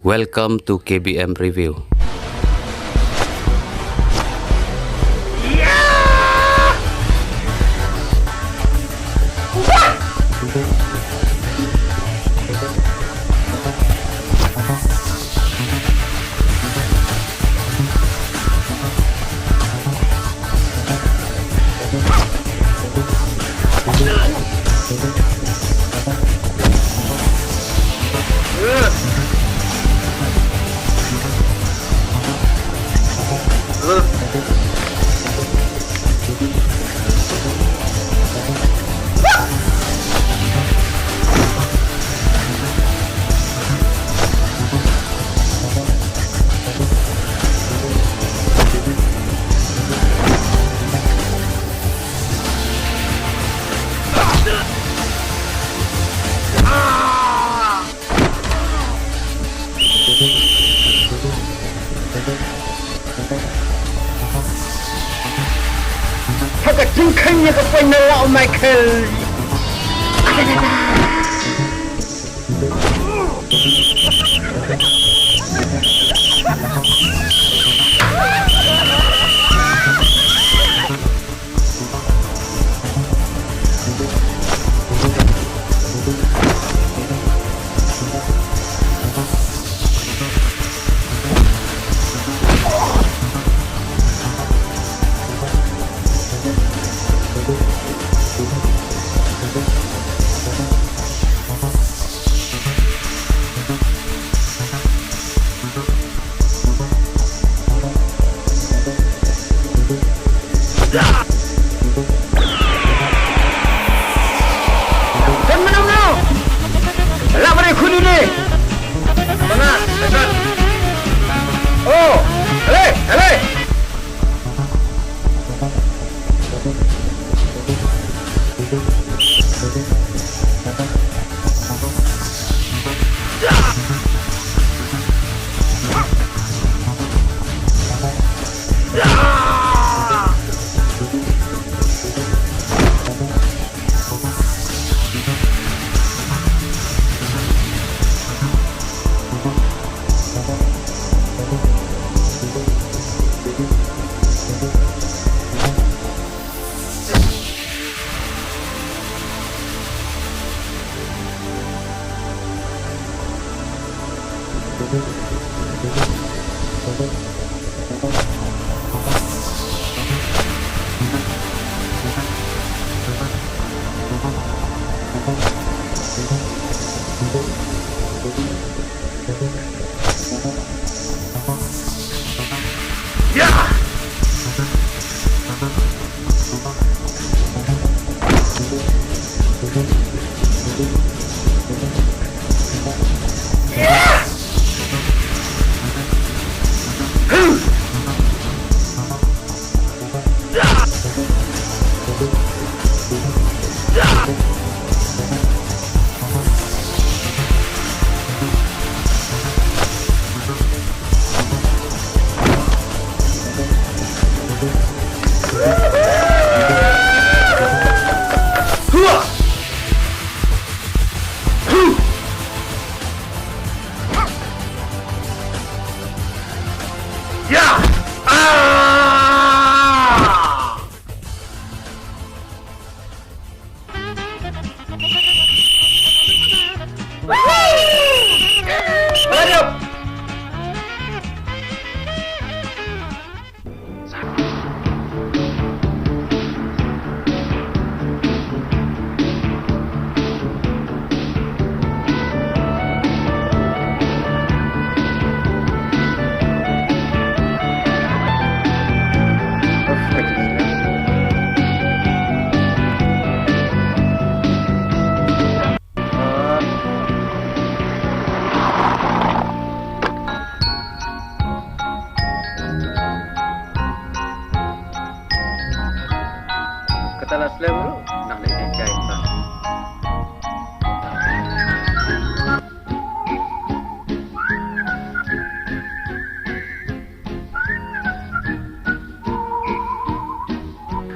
Welcome to KBM Review. Kagak tingkahnya ke penelak Michael.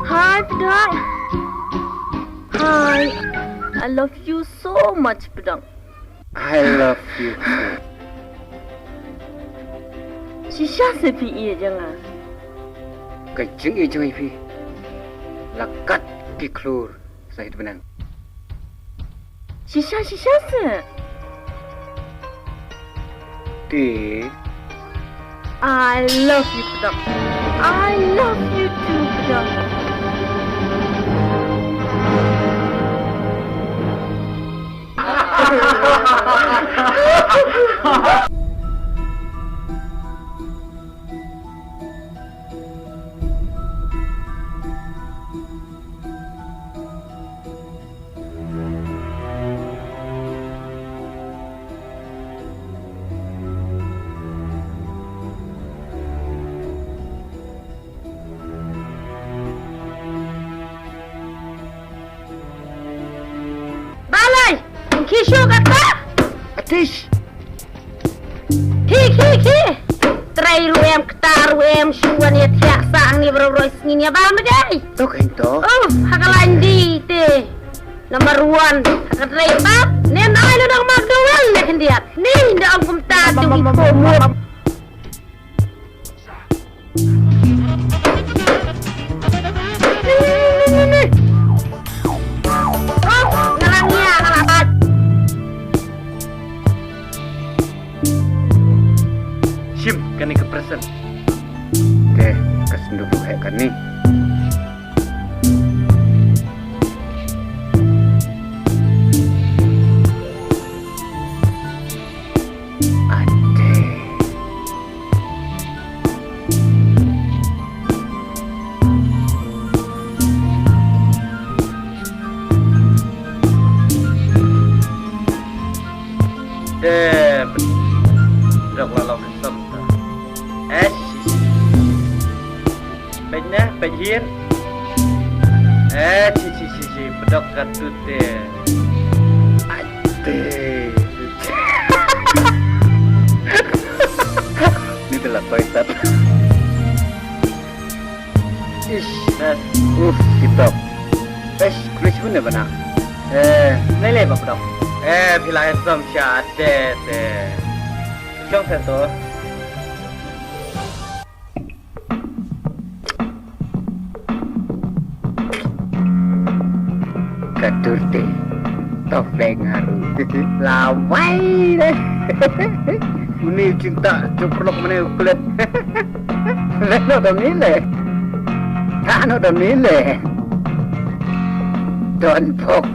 Hi, Pedang. Hi. I love you so much, Pedang. I love you too. Shisha sepi iya jangan. Kecing ijung ipi. Lakat ki klur saya benang. Shisha se. Ti I love you, Pedok. I love you too, Pedok. Balai, kisho kata. Atish. Ki. Trai ruem ketar ruem shuan ya tiak sang ni bro sini ya bal medai. Tok ento. Oh, hakalandi te. Nomor 1, hakatrai bab. Nen ai lo dang magdawal ne kendiat. Ni nda ang kumta tu iko mo. Sim kan ni kepresen. Okey, kesendu buat kan ni. Được là lòng sầm S Bánh nè, bánh hiên Chi Bedok katut deh Ade Ini telah toilet Ish Kita Kulis pun ya benar Nilai apa Bedok Pilihan som syadet Trong satu Katur deh Top dengaru Lawai deh Ini cinta Cuprok mana kulit Leno dah milih Kano dah milih Don't pok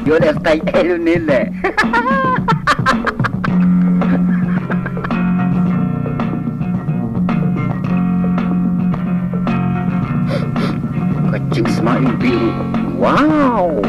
Yo dah stay elu nilai Kecing semakin biru. Wow.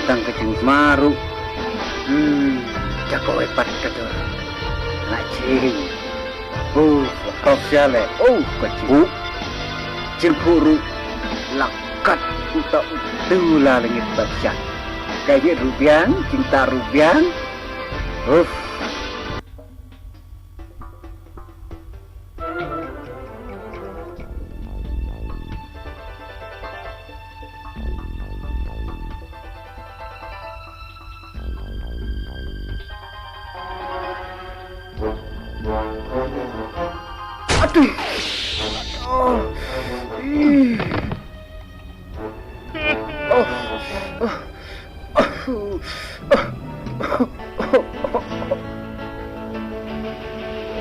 Tang kecing semaru. Jago hebat kedua. Lacing. Kau siale. Kecil. Cempuru. Lakat uta utula langit basyat. Kayak Rubian, cinta Rubian. Aduh.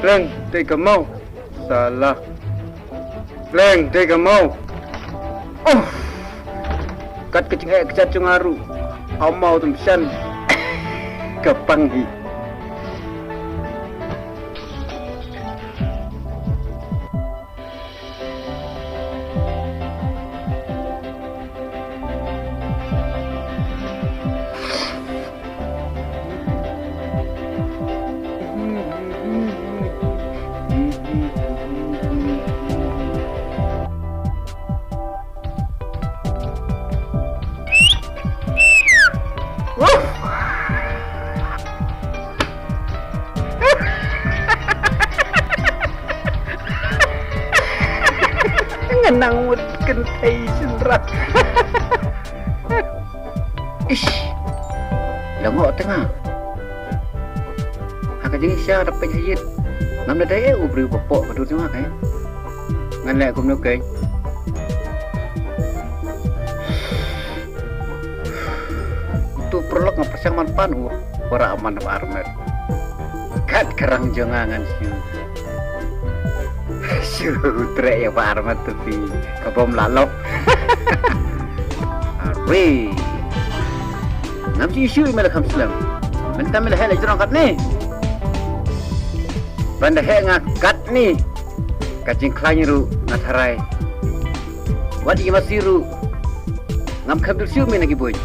Leng, tega mau. Salah. Leng, tega mau. Kat kecing kecat cungaru. Mau tumsan. Kepanggi. nang mut kentai senrat. Ish. Langok tengah. Hak jadi sia dapat hayat. Ngam dah dai ubri bopok padu cuma kai. Ngan lek kum nok kai. Tu perlok ngapasang manpan ora aman armet. Kat kerang jongangan siu. Siu trek ya Pak Armet tu pi. Kabom lalop. Arwe. Ngam si siu mel kham selam. Mentah mel hel jrong kat ni. Banda he ngakat ni. Kacing klanya ru ngatharai. Wadi masiru. Ngam khabdul siu me lagi boy.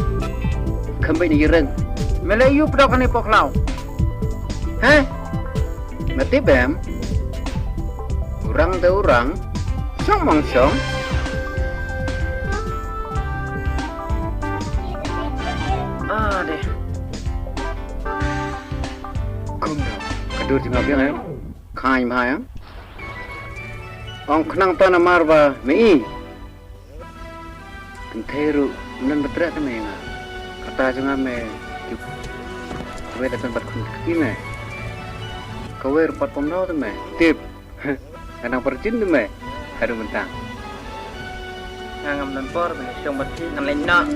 Khambai ni reng. Melayu pedok ni poklau. Hah? Mati bem? Orang tu orang, song mong song. Ah deh. Kum dah. Kedua tinggal biang ayam. Kai mahayam. Ong kenang tanah marba mei. Kenteru nan betrak tu mei ngah. Kata jangan mei. Kau datang ber kunci mei. Kau rupat pemnau tu mei. Tip. Kadang percin tu mei. Haru mentang. Ngam nan por me syong bat ngam lain nak.